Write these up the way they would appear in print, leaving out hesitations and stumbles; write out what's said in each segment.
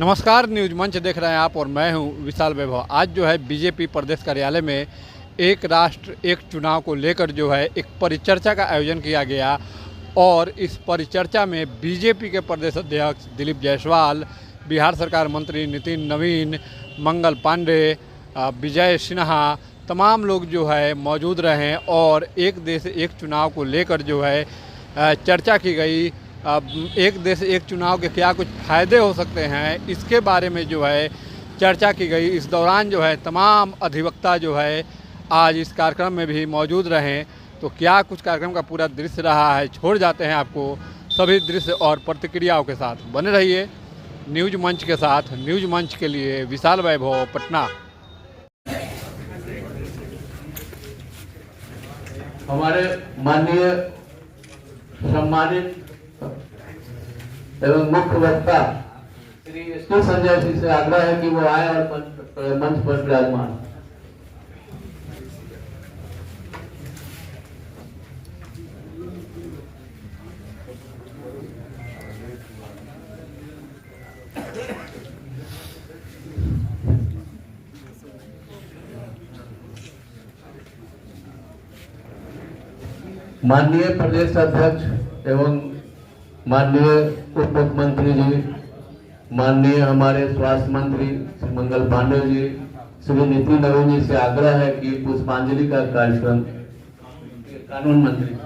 नमस्कार, न्यूज मंच देख रहे हैं आप और मैं हूं विशाल वैभव। आज जो है बीजेपी प्रदेश कार्यालय में एक राष्ट्र एक चुनाव को लेकर जो है एक परिचर्चा का आयोजन किया गया और इस परिचर्चा में बीजेपी के प्रदेश अध्यक्ष दिलीप जायसवाल, बिहार सरकार मंत्री नितिन नवीन, मंगल पांडे, विजय सिन्हा, तमाम लोग जो है मौजूद रहे और एक देश एक चुनाव को लेकर जो है चर्चा की गई। एक देश एक चुनाव के क्या कुछ फ़ायदे हो सकते हैं, इसके बारे में जो है चर्चा की गई। इस दौरान जो है तमाम अधिवक्ता जो है आज इस कार्यक्रम में भी मौजूद रहे। तो क्या कुछ कार्यक्रम का पूरा दृश्य रहा है, छोड़ जाते हैं आपको सभी दृश्य और प्रतिक्रियाओं के साथ। बने रहिए न्यूज मंच के साथ। न्यूज मंच के लिए विशाल वैभव, पटना। हमारे माननीय सम्मानित एवं मुख्य वक्ता श्री एस.टी. संजय जी से आग्रह है कि वो आए और मंच पर विराजमान। माननीय प्रदेश अध्यक्ष एवं माननीय उप मुख्यमंत्री जी, माननीय हमारे स्वास्थ्य मंत्री श्री मंगल पांडे जी, श्री नितिन नवीन जी से आग्रह है कि पुष्पांजलि का कार्यक्रम कानून मंत्री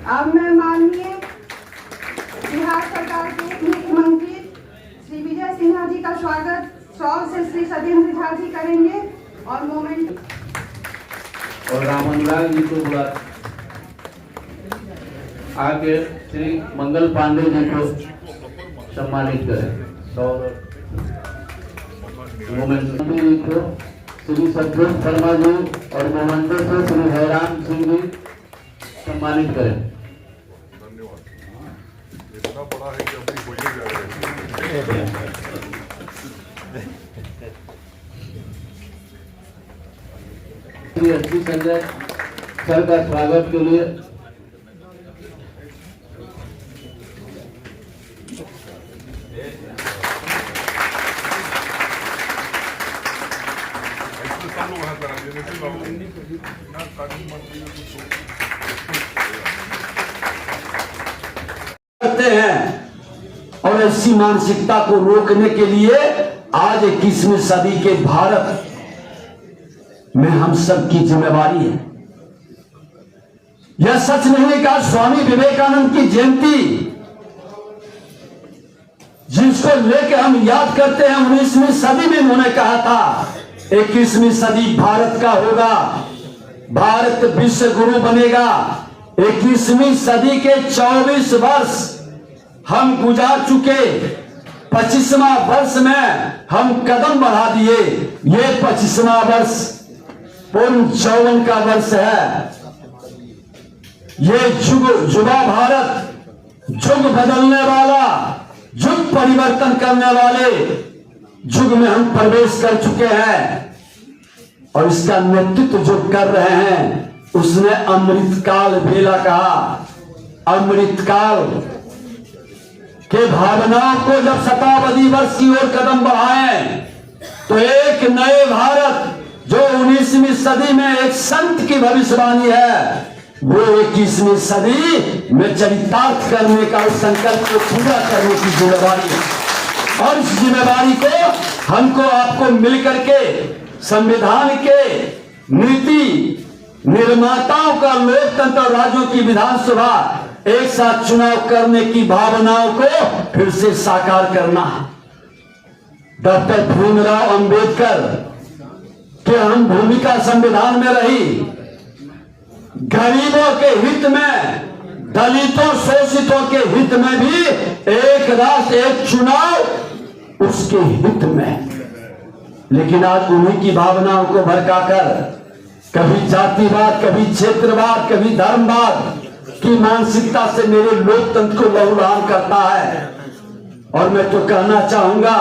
अब मैं माननीय बिहार सरकार के मुख्यमंत्री श्री विजय सिन्हा जी का स्वागत शॉल से श्री सत्येंद्र झा जी करेंगे और मोमेंट और रामनलाल जी को बुला आके श्री मंगल पांडे जी को सम्मानित करें। और मोमेंट जी को श्री सतगुरु शर्मा जी और मोमेंटो से श्री हैरान सिंह जी सम्मानित करें। इतना बड़ा है कि अपनी बोलिए जा रहे हैं। श्री संजय सर का स्वागत के लिए सब लोग वहाँ करा दिए कानून मंत्री करते हैं और ऐसी मानसिकता को रोकने के लिए आज 21वीं सदी के भारत में हम सब की जिम्मेवारी है। यह सच नहीं का स्वामी विवेकानंद की जयंती जिसको लेकर हम याद करते हैं 19वीं सदी में उन्होंने कहा था 21वीं सदी भारत का होगा, भारत विश्व गुरु बनेगा। 21वीं सदी के 24 वर्ष हम गुजार चुके, 25वां वर्ष में हम कदम बढ़ा दिए। ये 25वां वर्ष पूर्ण यौवन का वर्ष है। ये युवा भारत, युग बदलने वाला, युग परिवर्तन करने वाले युग में हम प्रवेश कर चुके हैं और इसका नेतृत्व जो कर रहे हैं उसने अमृतकाल बेला कहा। अमृतकाल के भावनाओं को जब शताब्दी वर्ष की ओर कदम बढ़ाए तो एक नए भारत जो 19वीं सदी में एक संत की भविष्यवाणी है वो 21वीं सदी में चरितार्थ करने का उस संकल्प को पूरा करने की जिम्मेवारी है। और इस जिम्मेवारी को हमको आपको मिलकर के संविधान के नीति निर्माताओं का लोकतंत्र राज्यों की विधानसभा एक साथ चुनाव करने की भावनाओं को फिर से साकार करना। डॉक्टर भीमराव अंबेडकर की अहम भूमिका संविधान में रही। गरीबों के हित में, दलितों शोषितों के हित में भी एक राष्ट्र एक चुनाव उसके हित में। लेकिन आज उन्हीं की भावनाओं को भड़काकर कभी जातिवाद, कभी क्षेत्रवाद, कभी धर्मवाद की मानसिकता से मेरे लोकतंत्र को लहूलुहान करता है। और मैं तो कहना चाहूंगा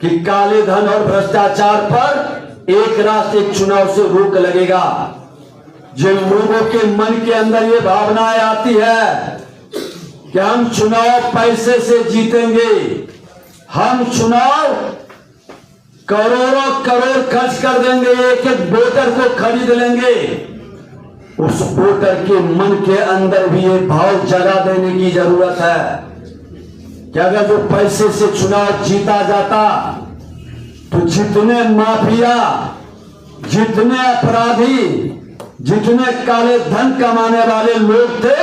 कि काले धन और भ्रष्टाचार पर एक राष्ट्र एक चुनाव से रोक लगेगा। जिन लोगों के मन के अंदर ये भावनाएं आती है कि हम चुनाव पैसे से जीतेंगे, हम चुनाव करोड़ों करोड़ खर्च कर देंगे, एक एक वोटर को खरीद लेंगे, उस वोटर के मन के अंदर भी ये भाव जगा देने की जरूरत है कि अगर जो पैसे से चुनाव जीता जाता तो जितने माफिया, जितने अपराधी, जितने काले धन कमाने वाले लोग थे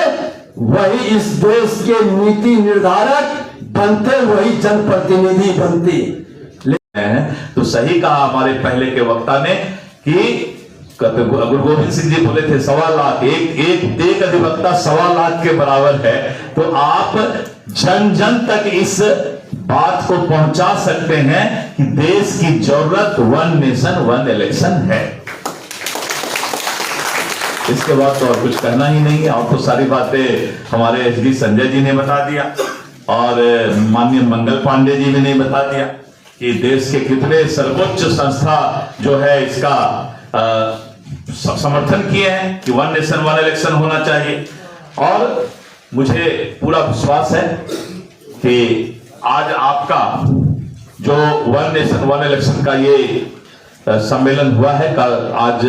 वही इस देश के नीति निर्धारक बनते, वही जनप्रतिनिधि बनते। तो सही कहा हमारे पहले के वक्ता ने कि गुरु गोविंद सिंह जी बोले थे 1.25 लाख, एक अधिवक्ता 1.25 लाख के बराबर है। तो आप जन जन तक इस बात को पहुंचा सकते हैं कि देश की जरूरत 1 नेशन 1 इलेक्शन है। इसके बाद तो और कुछ कहना ही नहीं है। आपको सारी बातें हमारे एसडी संजय जी ने बता दिया और माननीय मंगल पांडे जी ने बता दिया कि देश के कितने सर्वोच्च संस्था जो है इसका समर्थन किए हैं कि 1 नेशन 1 इलेक्शन होना चाहिए। और मुझे पूरा विश्वास है कि आज आपका जो 1 नेशन 1 इलेक्शन का ये सम्मेलन हुआ है, आज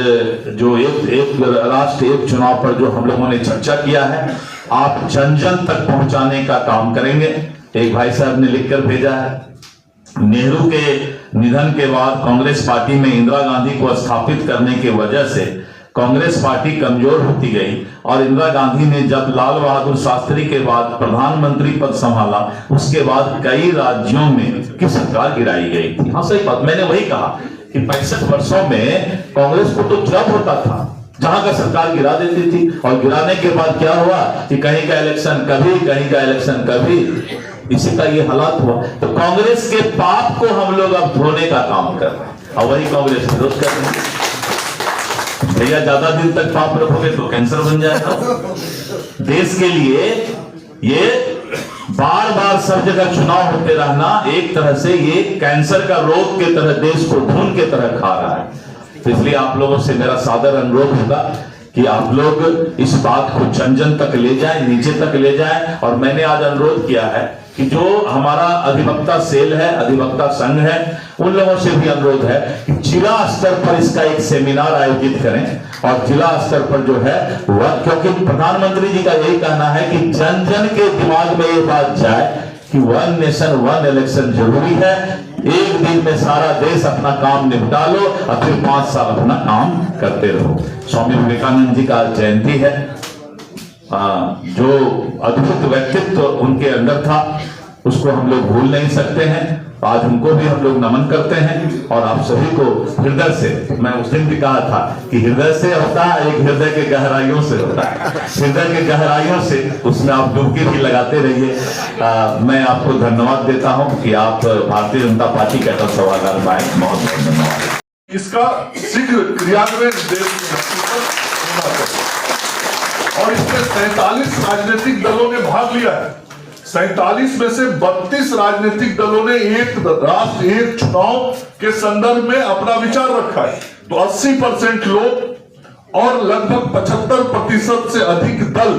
जो एक राष्ट्र एक चुनाव पर जो हम लोगों ने चर्चा किया है, आप जन जन तक पहुंचाने का काम करेंगे। एक भाई साहब ने लिखकर भेजा है, नेहरू के निधन के बाद कांग्रेस पार्टी में इंदिरा गांधी को स्थापित करने की वजह से कांग्रेस पार्टी कमजोर होती गई और इंदिरा गांधी ने जब लाल बहादुर शास्त्री के बाद प्रधानमंत्री पद संभाला, उसके बाद कई राज्यों में की सरकार गिराई गई थी। हाँ सही बात, मैंने वही कहा कि 65 वर्षों में कांग्रेस को तो जब होता था जहां का सरकार गिरा देती थी, और गिराने के बाद क्या हुआ कि कहीं का इलेक्शन कभी, कहीं का इलेक्शन कभी, इसी का ये हालात हुआ। तो कांग्रेस के पाप को हम लोग अब धोने का काम कर रहे हैं और वही कांग्रेस विरोध कर रहे हैं। भैया ज्यादा दिन तक पाप रखोगे तो कैंसर बन जाएगा। देश के लिए ये बार बार सब जगह चुनाव होते रहना एक तरह से ये कैंसर का रोग के तरह देश को खून के तरह खा रहा है। तो इसलिए आप लोगों से मेरा सादर अनुरोध होगा कि आप लोग इस बात को जन जन तक ले जाएं, नीचे तक ले जाएं। और मैंने आज अनुरोध किया है कि जो हमारा अधिवक्ता सेल है, अधिवक्ता संघ है, उन लोगों से भी अनुरोध है कि जिला स्तर पर इसका एक सेमिनार आयोजित करें और जिला स्तर पर जो है वह, क्योंकि प्रधानमंत्री जी का यही कहना है कि जन जन के दिमाग में ये बात जाए कि 1 नेशन 1 इलेक्शन जरूरी है। एक दिन में सारा देश अपना काम निपटा लो और फिर 5 साल अपना काम करते रहो। स्वामी विवेकानंद जी का जयंती है। जो अद्भुत व्यक्तित्व उनके अंदर था उसको हम लोग भूल नहीं सकते हैं। आज उनको भी हम लोग नमन करते हैं और आप सभी को हृदय से, मैं उस दिन भी कहा था कि हृदय से होता है, एक हृदय के गहराइयों से होता है, हृदय के गहराइयों से उसमें आप डुबकी भी लगाते रहिए। मैं आपको धन्यवाद देता हूं कि आप भारतीय जनता पार्टी का ऐसा सभागार पाए। बहुत बहुत धन्यवाद। इसका शीघ्र क्रियान्वयन देश होना चाहिए और इसमें 47 राजनीतिक दलों ने भाग लिया है। 47 में से 32 राजनीतिक दलों ने एक राष्ट्र एक चुनाव के संदर्भ में अपना विचार रखा है। तो 80% लोग और लगभग 75% से अधिक दल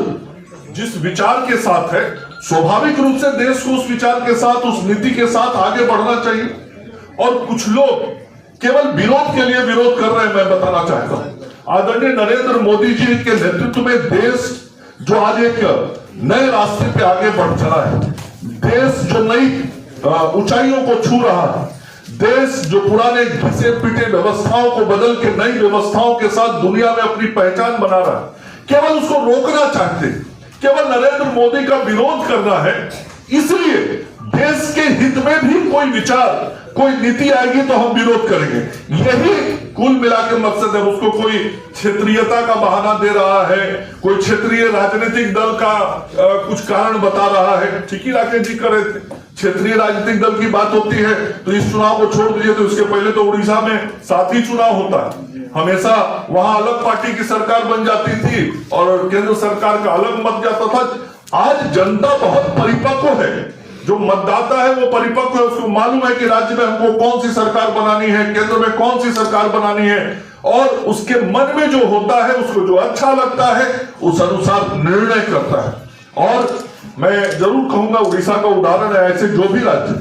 जिस विचार के साथ है, स्वाभाविक रूप से देश को उस विचार के साथ, उस नीति के साथ आगे बढ़ना चाहिए। और कुछ लोग केवल विरोध के लिए विरोध कर रहे हैं। मैं बताना चाहता हूं, आदरणीय नरेंद्र मोदी जी के नेतृत्व में देश जो आज एक नए रास्ते पे आगे बढ़ चला है, देश जो नई ऊंचाइयों को छू रहा है, देश जो पुराने घिसे पिटे व्यवस्थाओं को बदल के नई व्यवस्थाओं के साथ दुनिया में अपनी पहचान बना रहा है, केवल उसको रोकना चाहते, केवल नरेंद्र मोदी का विरोध करना है। इसलिए देश के हित में भी कोई विचार, कोई नीति आएगी तो हम विरोध करेंगे। यही कुल मिला के मकसद है। उसको कोई क्षेत्रीयता का बहाना दे रहा है, कोई क्षेत्रीय राजनीतिक दल का कुछ कारण बता रहा है। ठीक ही राकेश जी करे थे, क्षेत्रीय राजनीतिक दल की बात होती है तो इस चुनाव को छोड़ दीजिए, तो इसके पहले तो उड़ीसा में 7 ही चुनाव होता है। हमेशा वहां अलग पार्टी की सरकार बन जाती थी और केंद्र सरकार का अलग मत जाता था। आज जनता बहुत परिपक्व है, जो मतदाता है वो परिपक्व है, उसको मालूम है कि राज्य में हमको कौन सी सरकार बनानी है, केंद्र में कौन सी सरकार बनानी है, और उसके मन में जो होता है, उसको जो अच्छा लगता है उस अनुसार निर्णय करता है। और मैं जरूर कहूंगा उड़ीसा का उदाहरण है, ऐसे जो भी राज्य,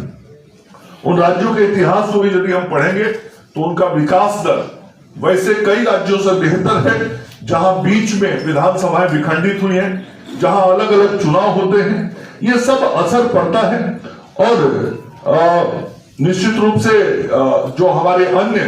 उन राज्यों के इतिहास को भी यदि हम पढ़ेंगे तो उनका विकास दर वैसे कई राज्यों से बेहतर है, जहां बीच में विधानसभाएं विखंडित हुई हैं, जहां अलग अलग चुनाव होते हैं। ये सब असर पड़ता है। और निश्चित रूप से जो हमारे अन्य